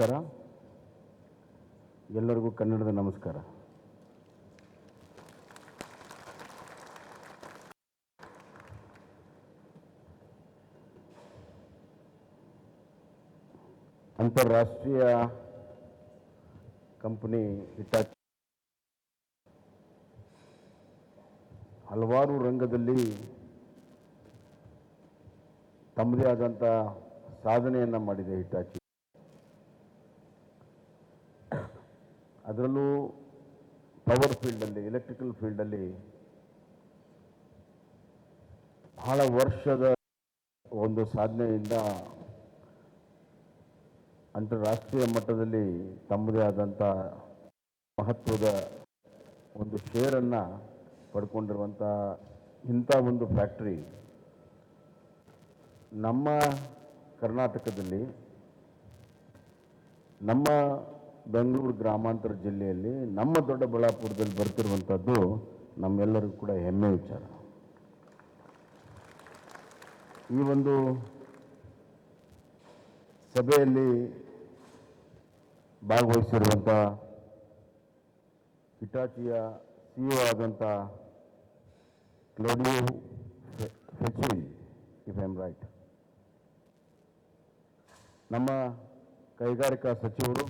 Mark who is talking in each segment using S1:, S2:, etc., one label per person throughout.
S1: ನಮಸ್ಕಾರ. ಎಲ್ಲರಿಗೂ ಕನ್ನಡದ ನಮಸ್ಕಾರ. ಅಂತಾರಾಷ್ಟ್ರೀಯ ಕಂಪನಿ ಹಿಟಾಚಿ ಹಲವಾರು ರಂಗದಲ್ಲಿ ತಮ್ಮದೇ ಆದಂಥ ಸಾಧನೆಯನ್ನು ಮಾಡಿದೆ. ಹಿಟಾಚಿ ಅದರಲ್ಲೂ ಪವರ್ ಫೀಲ್ಡಲ್ಲಿ, ಎಲೆಕ್ಟ್ರಿಕಲ್ ಫೀಲ್ಡಲ್ಲಿ ಬಹಳ ವರ್ಷದ ಒಂದು ಸಾಧನೆಯಿಂದ ಅಂತಾರಾಷ್ಟ್ರೀಯ ಮಟ್ಟದಲ್ಲಿ ತಮ್ಮದೇ ಆದಂಥ ಮಹತ್ವದ ಒಂದು ಶೇರನ್ನು ಪಡ್ಕೊಂಡಿರುವಂಥ ಇಂಥ ಒಂದು ಫ್ಯಾಕ್ಟ್ರಿ ನಮ್ಮ ಕರ್ನಾಟಕದಲ್ಲಿ, ನಮ್ಮ ಬೆಂಗಳೂರು ಗ್ರಾಮಾಂತರ ಜಿಲ್ಲೆಯಲ್ಲಿ, ನಮ್ಮ ದೊಡ್ಡಬಳ್ಳಾಪುರದಲ್ಲಿ ಬರ್ತಿರುವಂಥದ್ದು ನಮ್ಮೆಲ್ಲರಿಗೂ ಕೂಡ ಹೆಮ್ಮೆ ವಿಚಾರ. ಈ ಒಂದು ಸಭೆಯಲ್ಲಿ ಭಾಗವಹಿಸಿರುವಂಥ ಹಿಟಾಚಿಯ CEO ಆದಂಥ ಕ್ಲೋಡಿಯೋ ಫೆಚಿನ್, ಇಫ್ ಐ ಆಮ್ ರೈಟ್, ನಮ್ಮ ಕೈಗಾರಿಕಾ ಸಚಿವರು,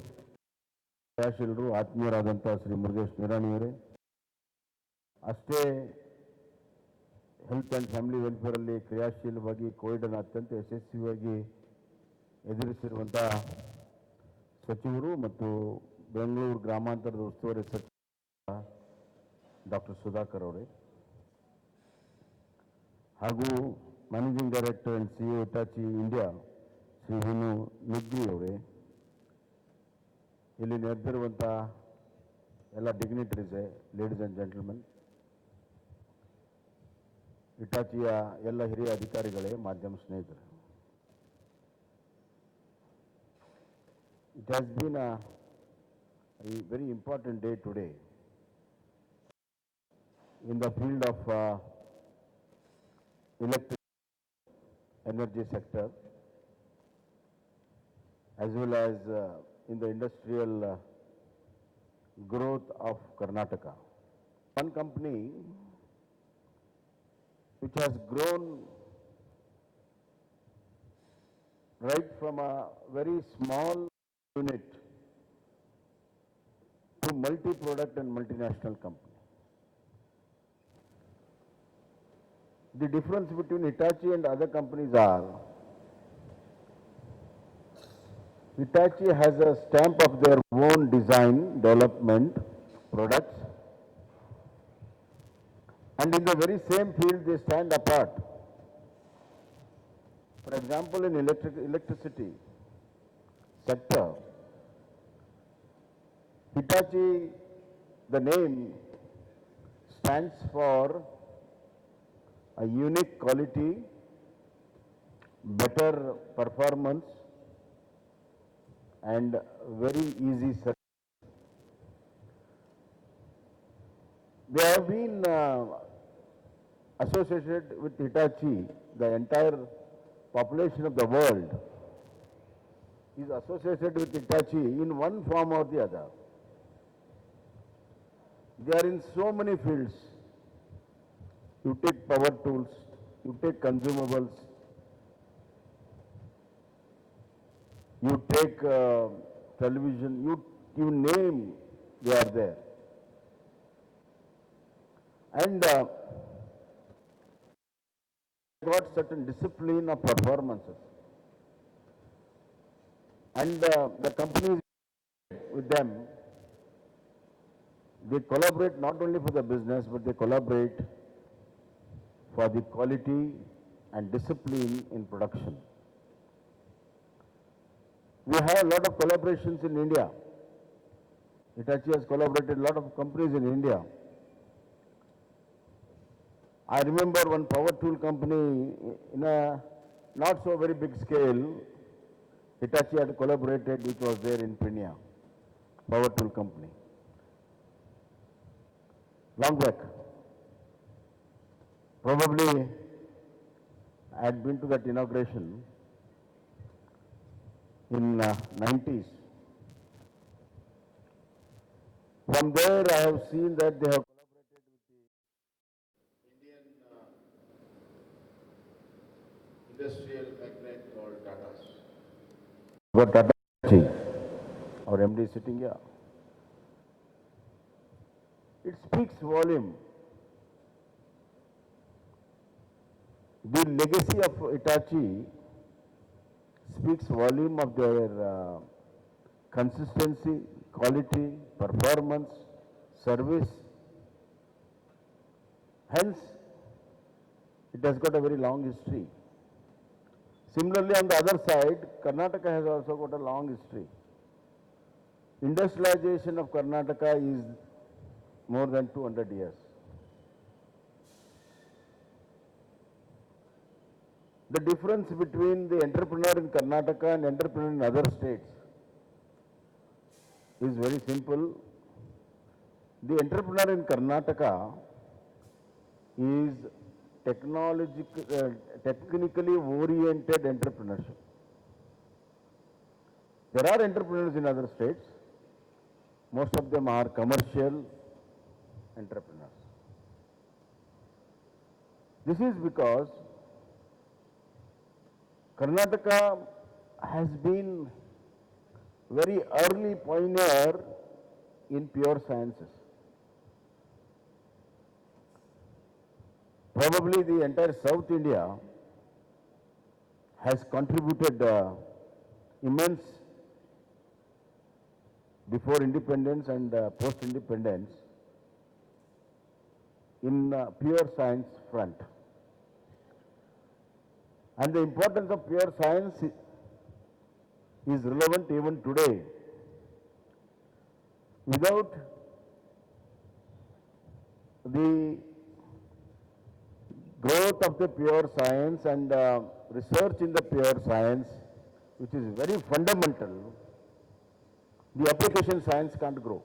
S1: ಕ್ರಿಯಾಶೀಲರು, ಆತ್ಮೀಯರಾದಂಥ ಶ್ರೀ ಮುರುಗೇಶ್ ನಿರಾಣಿಯವರೇ, ಅಷ್ಟೇ ಹೆಲ್ತ್ ಆ್ಯಂಡ್ ಫ್ಯಾಮಿಲಿ ವೆಲ್ಫೇರಲ್ಲಿ ಕ್ರಿಯಾಶೀಲವಾಗಿ ಕೋವಿಡನ್ನು ಅತ್ಯಂತ ಯಶಸ್ವಿಯಾಗಿ ಎದುರಿಸಿರುವಂಥ ಸಚಿವರು ಮತ್ತು ಬೆಂಗಳೂರು ಗ್ರಾಮಾಂತರದ ಉಸ್ತುವಾರಿ ಸಚಿವ ಡಾಕ್ಟರ್ ಸುಧಾಕರ್ ಅವರೇ, ಹಾಗೂ managing director and CEO Hitachi India Shri ಹಿನು ನಿಗ್ರಿ ಅವರೇ, ಇಲ್ಲಿ ನೆರೆದಿರುವಂಥ ಎಲ್ಲ ಡಿಗ್ನಿಟರೀಸೇ, ಲೇಡೀಸ್ ಆ್ಯಂಡ್ ಜೆಂಟಲ್ಮೆನ್, ಹಿಟಾಚಿಯ ಎಲ್ಲ ಹಿರಿಯ ಅಧಿಕಾರಿಗಳೇ, ಮಾಧ್ಯಮ ಸ್ನೇಹಿತರೆ, it has been a very important day today in the field of electric energy sector as well as in the industrial growth of Karnataka. One company which has grown right from a very small unit to multi-product and multinational company. The difference between Hitachi and other companies are, Hitachi has a stamp of their own design, development, products, and in the very same field they stand apart. For example, in electricity sector, Hitachi, the name stands for a unique quality, better performance, and very easy service. They have been associated with Hitachi. The entire population of the world is associated with Hitachi in one form or the other. They are in so many fields. You take power tools, you take consumables, you take television, you name, they are there. And got certain discipline of performances. And the companies with them, they collaborate not only for the business, but they collaborate for the quality and discipline in production. We have a lot of collaborations in India. Hitachi has collaborated a lot of companies in India. I remember one power tool company in a not so very big scale, Hitachi had collaborated, which was there in Pune, power tool company. Long back. Probably I had been to that inauguration in 90s. From there, I have seen that they have collaborated with the Indian industrial magnate called Tata's. What Tata, our MD is sitting here. It speaks volume. The legacy of Hitachi speaks volume of their consistency, quality, performance, service. Hence, it has got a very long history. Similarly, on the other side, Karnataka has also got a long history. Industrialization of Karnataka is more than 200 years. The difference between the entrepreneur in Karnataka and entrepreneur in other states is very simple. The entrepreneur in Karnataka is technically oriented entrepreneurship. There are entrepreneurs in other states. Most of them are commercial entrepreneurs. This is because Karnataka has been very early pioneer in pure sciences. Probably the entire South India has contributed immense before independence and post-independence in pure science front. And the importance of pure science is relevant even today. Without the growth of the pure science and research in the pure science, which is very fundamental, the application science can't grow.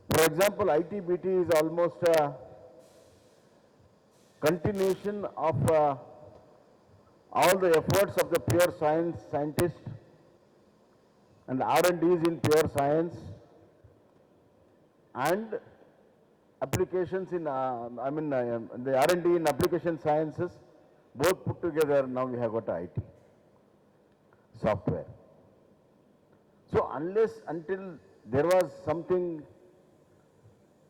S1: For example, IT-BT is almost a continuation of all the efforts of the pure science scientists and R&Ds in pure science and applications in, the R&D in application sciences, both put together, now we have got IT, software. So until there was something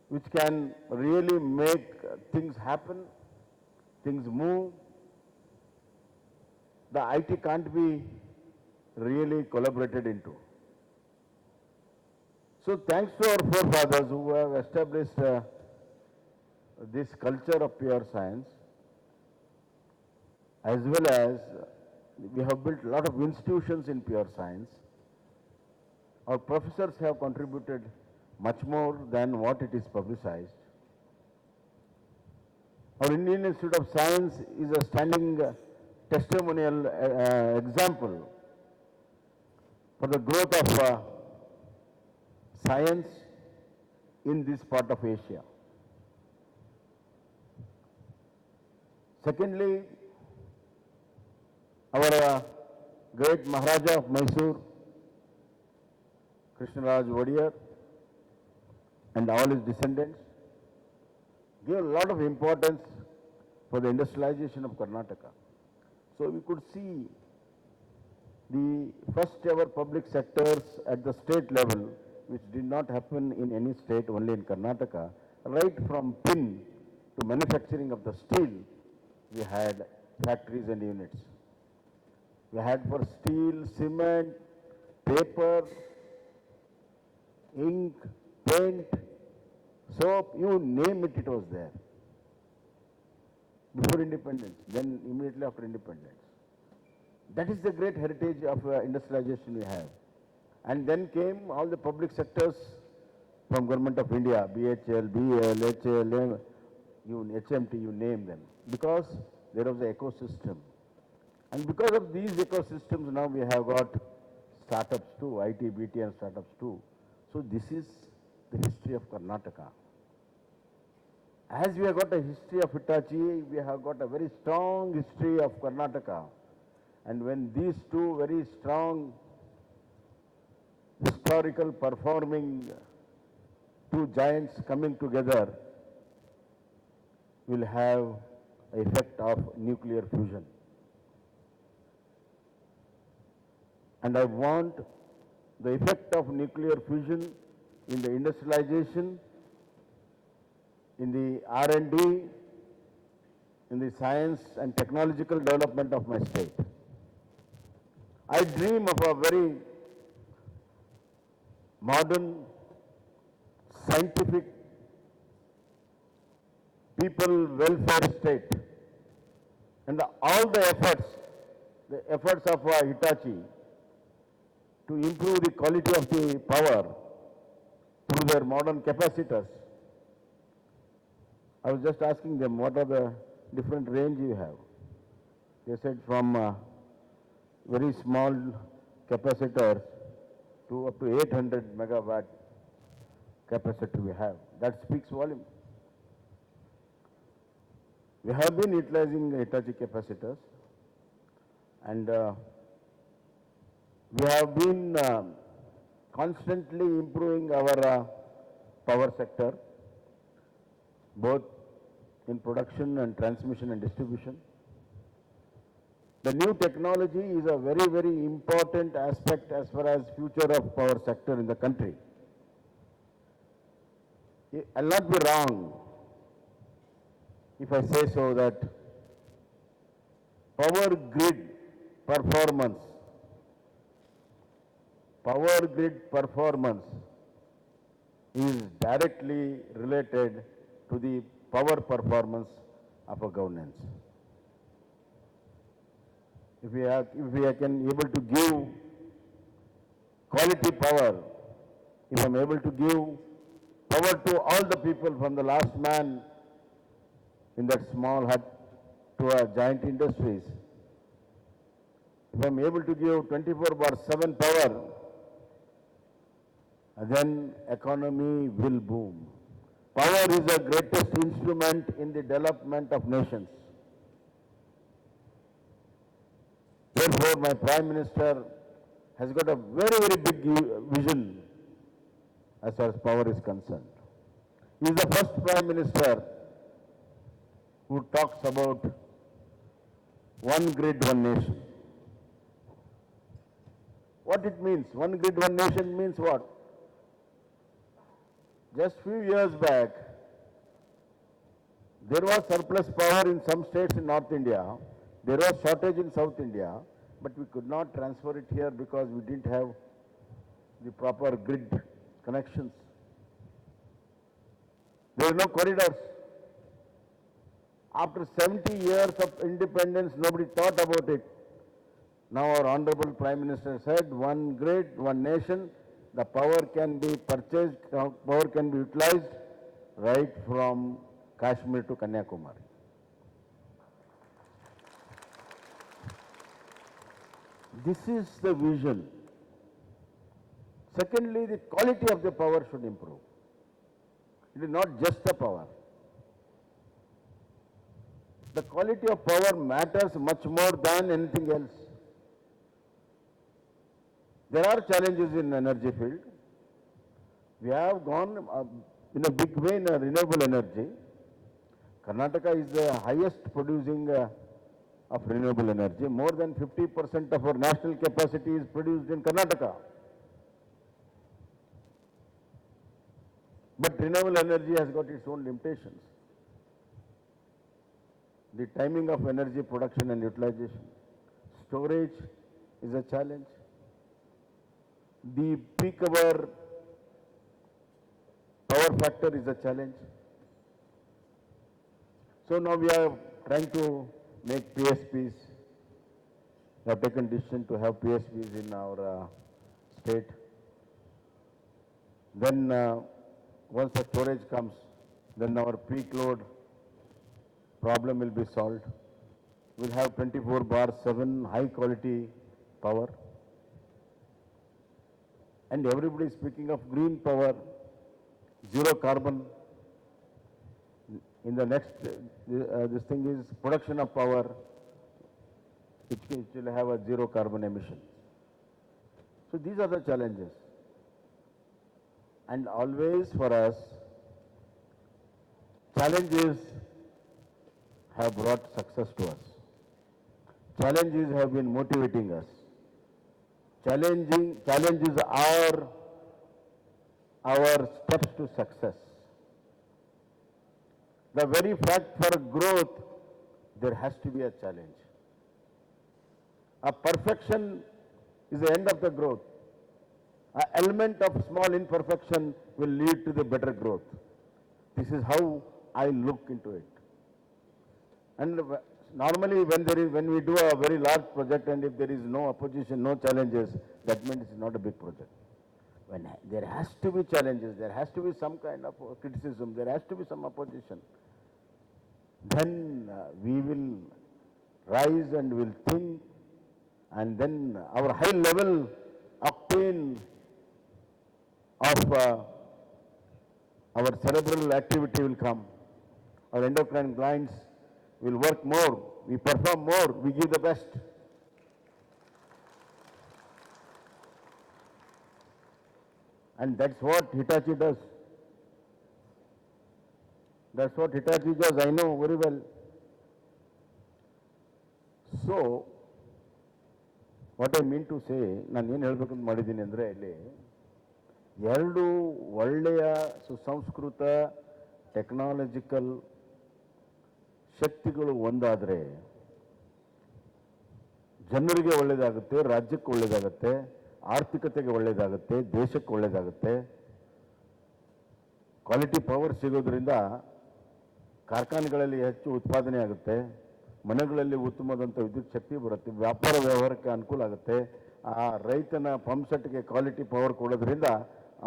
S1: which can really make things happen, things move, the IT can't be really collaborated into. So thanks to our forefathers who have established this culture of pure science, as well as we have built a lot of institutions in pure science. Our professors have contributed much more than what it is publicized. Our Indian Institute of Science is a standing testimonial example for the growth of science in this part of Asia. Secondly, our great Maharaja of Mysore, Krishnaraj Wadiyar, and all his descendants gave a lot of importance for the industrialization of Karnataka. So we could see the first ever public sectors at the state level, which did not happen in any state, only in Karnataka, right from pin to manufacturing of the steel, we had factories and units. We had for steel, cement, paper, ink, paint, soap, you name it, it was there. Before independence, then immediately after independence. That is the great heritage of industrialization we have. And then came all the public sectors from Government of India, BHL, BL, HL, HMT, you name them. Because there was an ecosystem. And because of these ecosystems, now we have got startups too, IT, BT and startups too. So this is the history of Karnataka. As we have got a history of Hitachi, we have got a very strong history of Karnataka. And when these two very strong historical performing two giants coming together will have the effect of nuclear fusion. And I want the effect of nuclear fusion in the industrialization, in the R&D, in the science and technological development of my state. I dream of a very modern, scientific, people welfare state. And all the efforts of Hitachi to improve the quality of the power through their modern capacitors. I was just asking them, what are the different range you have? They said from very small capacitors to up to 800 megawatt capacitor we have. That speaks volume. We have been utilizing Hitachi capacitors, and we have been constantly improving our power sector, both in production and transmission and distribution. The new technology is a very, very important aspect as far as future of power sector in the country. I'll not be wrong if I say so that power grid performance is directly related to the power performance of a governance. If we can able to give quality power, if I'm able to give power to all the people from the last man in that small hut to a giant industries, if I'm able to give 24/7 power, then economy will boom. Power is the greatest instrument in the development of nations. Therefore, my Prime Minister has got a very, very big vision as far as power is concerned. He is the first Prime Minister who talks about one grid, one nation. What it means? One grid, one nation means what? Just few years back, there was surplus power in some states in North India. There was shortage in South India, but we could not transfer it here because we didn't have the proper grid connections. There were no corridors. After 70 years of independence, nobody thought about it. Now our Honorable Prime Minister said, one grid, one nation, the power can be purchased, power can be utilized right from Kashmir to Kanyakumari. This is the vision. Secondly, the quality of the power should improve. It is not just the power. The quality of power matters much more than anything else. There are challenges in energy field. We have gone in a big way in renewable energy. Karnataka is the highest producing of renewable energy. More than 50% of our national capacity is produced in Karnataka. But renewable energy has got its own limitations. The timing of energy production and utilization. Storage is a challenge. The peak hour power factor is a challenge. So now we are trying to make PSPs. We have taken decision to have PSPs in our state. Then once the storage comes, then our peak load problem will be solved. We'll have 24/7 high quality power. And everybody is speaking of green power, zero carbon. In the next, this thing is production of power, which will have a zero carbon emission. So these are the challenges. And always for us, challenges have brought success to us. Challenges have been motivating us. Challenges are our steps to success. The very fact for growth, there has to be a challenge. A perfection is the end of the growth. An element of small imperfection will lead to the better growth. This is how I look into it. And normally when we do a very large project and if there is no opposition, no challenges, that means it's not a big project. When there has to be challenges, there has to be some kind of criticism, there has to be some opposition, then we will rise and will think, and then our high level octane of our cerebral activity will come. Our endocrine glands will work more, we perform more, we give the best. And that's what Hitachi does. That's what Hitachi does, I know very well. So, what I mean to say, ನಾನು ಏನು ಹೇಳಬೇಕಂತ ಮಾಡಿದ್ದೀನಿ ಅಂದರೆ ಇಲ್ಲಿ ಎರಡು ಒಳ್ಳೆಯ ಸುಸಂಸ್ಕೃತ technological ಶಕ್ತಿಗಳು ಒಂದಾದರೆ ಜನರಿಗೆ ಒಳ್ಳೆಯದಾಗುತ್ತೆ, ರಾಜ್ಯಕ್ಕೆ ಒಳ್ಳೆಯದಾಗುತ್ತೆ, ಆರ್ಥಿಕತೆಗೆ ಒಳ್ಳೆಯದಾಗುತ್ತೆ, ದೇಶಕ್ಕೆ ಒಳ್ಳೆಯದಾಗುತ್ತೆ. ಕ್ವಾಲಿಟಿ ಪವರ್ ಸಿಗೋದ್ರಿಂದ ಕಾರ್ಖಾನೆಗಳಲ್ಲಿ ಹೆಚ್ಚು ಉತ್ಪಾದನೆ ಆಗುತ್ತೆ, ಮನೆಗಳಲ್ಲಿ ಉತ್ತಮವಾದಂಥ ವಿದ್ಯುತ್ ಶಕ್ತಿ ಬರುತ್ತೆ, ವ್ಯಾಪಾರ ವ್ಯವಹಾರಕ್ಕೆ ಅನುಕೂಲ ಆಗುತ್ತೆ. ಆ ರೈತನ ಪಂಪ್ಸೆಟ್ಗೆ ಕ್ವಾಲಿಟಿ ಪವರ್ ಕೊಡೋದ್ರಿಂದ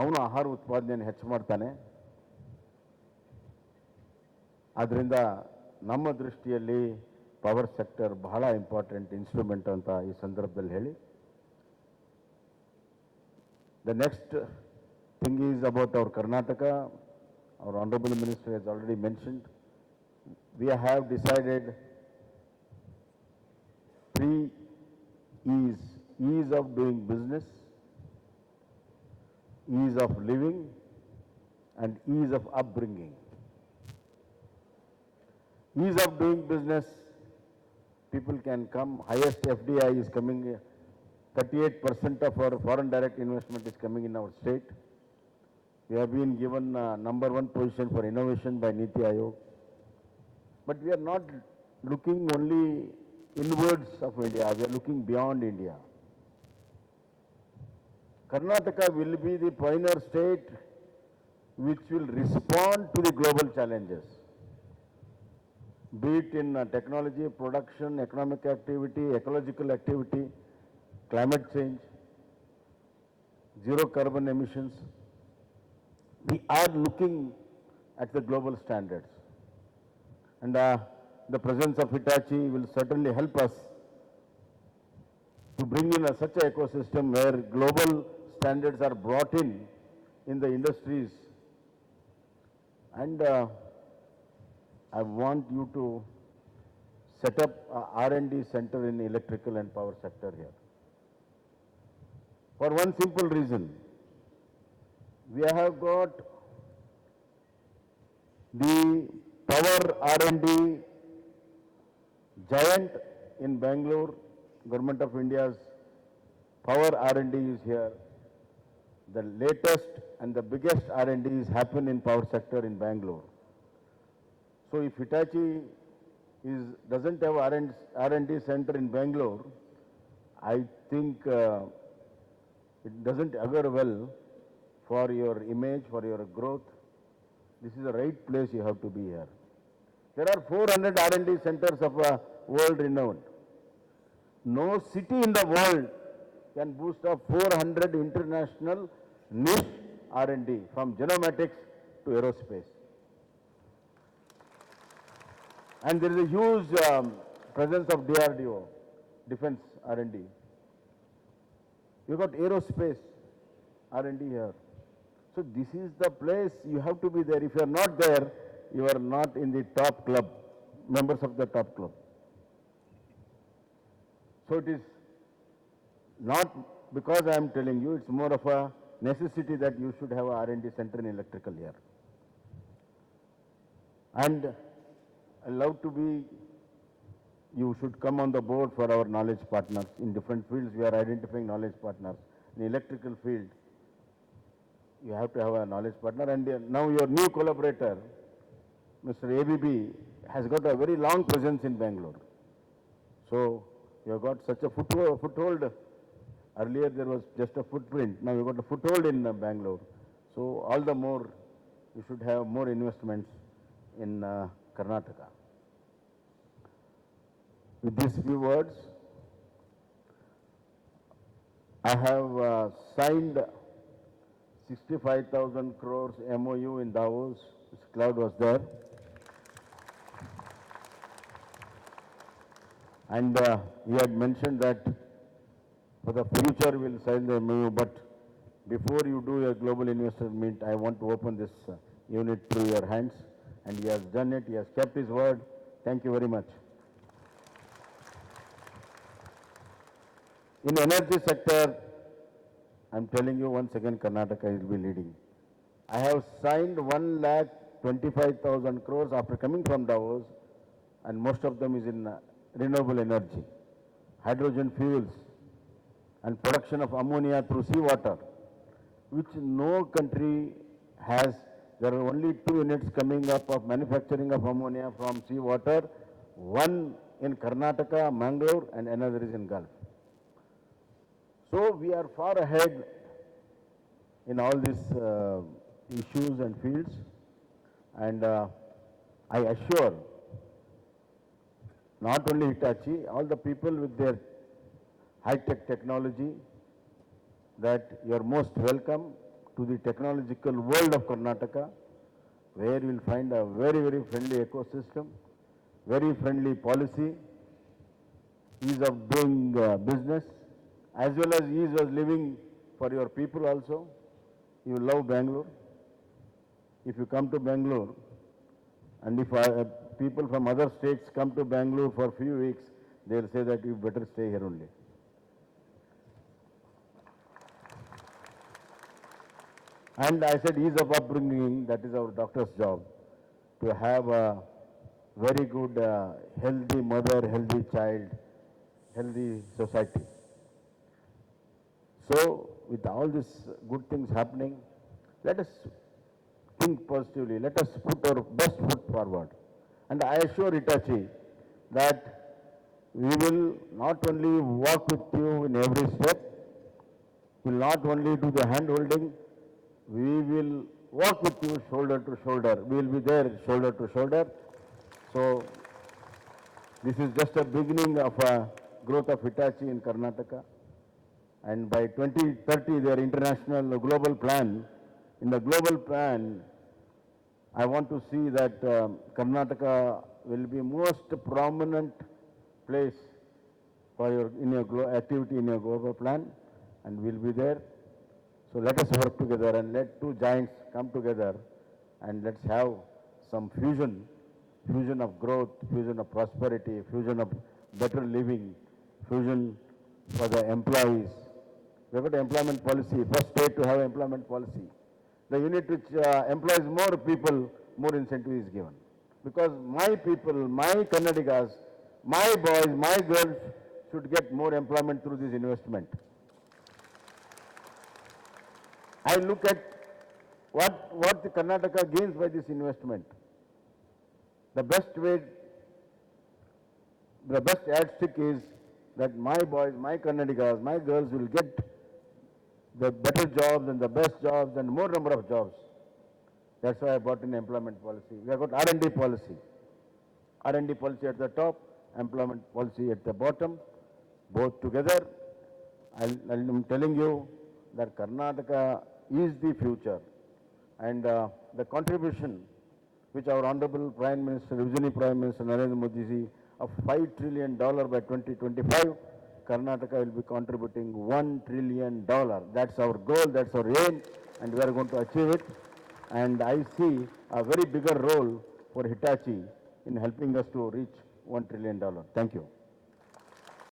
S1: ಅವನು ಆಹಾರ ಉತ್ಪಾದನೆಯನ್ನು ಹೆಚ್ಚು ಮಾಡ್ತಾನೆ. ಆದ್ದರಿಂದ ನಮ್ಮ ದೃಷ್ಟಿಯಲ್ಲಿ ಪವರ್ ಸೆಕ್ಟರ್ ಬಹಳ ಇಂಪಾರ್ಟೆಂಟ್ ಇನ್ಸ್ಟ್ರೂಮೆಂಟ್ ಅಂತ ಈ ಸಂದರ್ಭದಲ್ಲಿ ಹೇಳಿ. The next thing is about our Karnataka. Our Honorable Minister has already mentioned. We have decided 3 E's. Ease of doing business, ease of living, and ease of upbringing. Ease of doing business, people can come, highest FDI is coming, 38% of our foreign direct investment is coming in our state. We have been given number 1 position for innovation by Niti Aayog. But we are not looking only inwards of India, we are looking beyond India. Karnataka will be the pioneer state which will respond to the global challenges, be it in technology, production, economic activity, ecological activity, climate change, zero carbon emissions. We are looking at the global standards. And the presence of Hitachi will certainly help us to bring in such an ecosystem where global standards are brought in the industries. And I want you to set up a R&D center in electrical and power sector here. For one simple reason, we have got the power R&D giant in Bangalore. Government of India's power R&D is here. The latest and the biggest R&D is happen in power sector in Bangalore. So if Hitachi doesn't have R&D center in Bangalore, I think it doesn't augur well for your image, for your growth. This is the right place you have to be here. There are 400 R&D centers of world renowned. No city in the world can boast of 400 international niche R&D from genomatics to aerospace. And there is a huge presence of DRDO, defense R&D. You got aerospace R&D here. So this is the place you have to be there. If you are not there, you are not in the top club, members of the top club. So it is not because I am telling you, it's more of a necessity that you should have a R&D center in electrical here. And I love to be, you should come on the board for our knowledge partners. In different fields, we are identifying knowledge partners. In electrical field, you have to have a knowledge partner. And now your new collaborator, Mr. ABB, has got a very long presence in Bangalore. So you have got such a foothold. Earlier there was just a footprint. Now you got a foothold in Bangalore. So all the more you should have more investments in Karnataka. With these few words, I have signed 65,000 crores MOU in Davos. Mr. Cloud was there. And he had mentioned that for the future we'll sign the MOU, but before you do your global investor meet, I want to open this unit through your hands. And he has done it, he has kept his word. Thank you very much. In energy sector, I'm telling you once again, Karnataka will be leading. I have signed 1,25,000 crores after coming from Davos, and most of them is in renewable energy, hydrogen fuels, and production of ammonia through seawater, which no country has. There are only 2 units coming up of manufacturing of ammonia from seawater, one in Karnataka, Mangalore, and another is in Gulf. So we are far ahead in all these issues and fields, and I assure not only Hitachi, all the people with their high-tech technology, that you are most welcome to the technological world of Karnataka, where you will find a very, very friendly ecosystem, very friendly policy, ease of doing business, as well as ease of living for your people also. You will love Bangalore. If you come to Bangalore, and if people from other states come to Bangalore for a few weeks, they will say that you better stay here only. And I said ease of upbringing, that is our doctor's job, to have a very good, healthy mother, healthy child, healthy society. So with all these good things happening, let us think positively. Let us put our best foot forward. And I assure Hitachi that we will not only walk with you in every step, we will not only do the hand holding, we will walk with you shoulder to shoulder. We will be there shoulder to shoulder. So this is just a beginning of a growth of Hitachi in Karnataka. And by 2030, their international global plan, in the global plan, I want to see that Karnataka will be most prominent place for your activity in your global plan, and we'll be there. So let us work together and let 2 giants come together, and let's have some fusion of growth, fusion of prosperity, fusion of better living, fusion for the employees. We have got employment policy, first state to have employment policy. The unit which employs more people, more incentive is given. Because my people, my Kannadigas, my boys, my girls should get more employment through this investment. I look at what the Karnataka gains by this investment. The best way, the best yardstick is that my boys, my Kannadigas, my girls will get the better jobs and the best jobs and more number of jobs. That's why I brought in employment policy. We have got R&D policy. R&D policy at the top, employment policy at the bottom, both together. I'm telling you that Karnataka is the future, and the contribution which our Honorable Prime Minister, Visionary Prime Minister Narendra Modi ji, of $5 trillion by 2025, Karnataka will be contributing $1 trillion. That's our goal, that's our aim, and we are going to achieve it. And I see a very bigger role for Hitachi in helping us to reach $1 trillion. Thank you.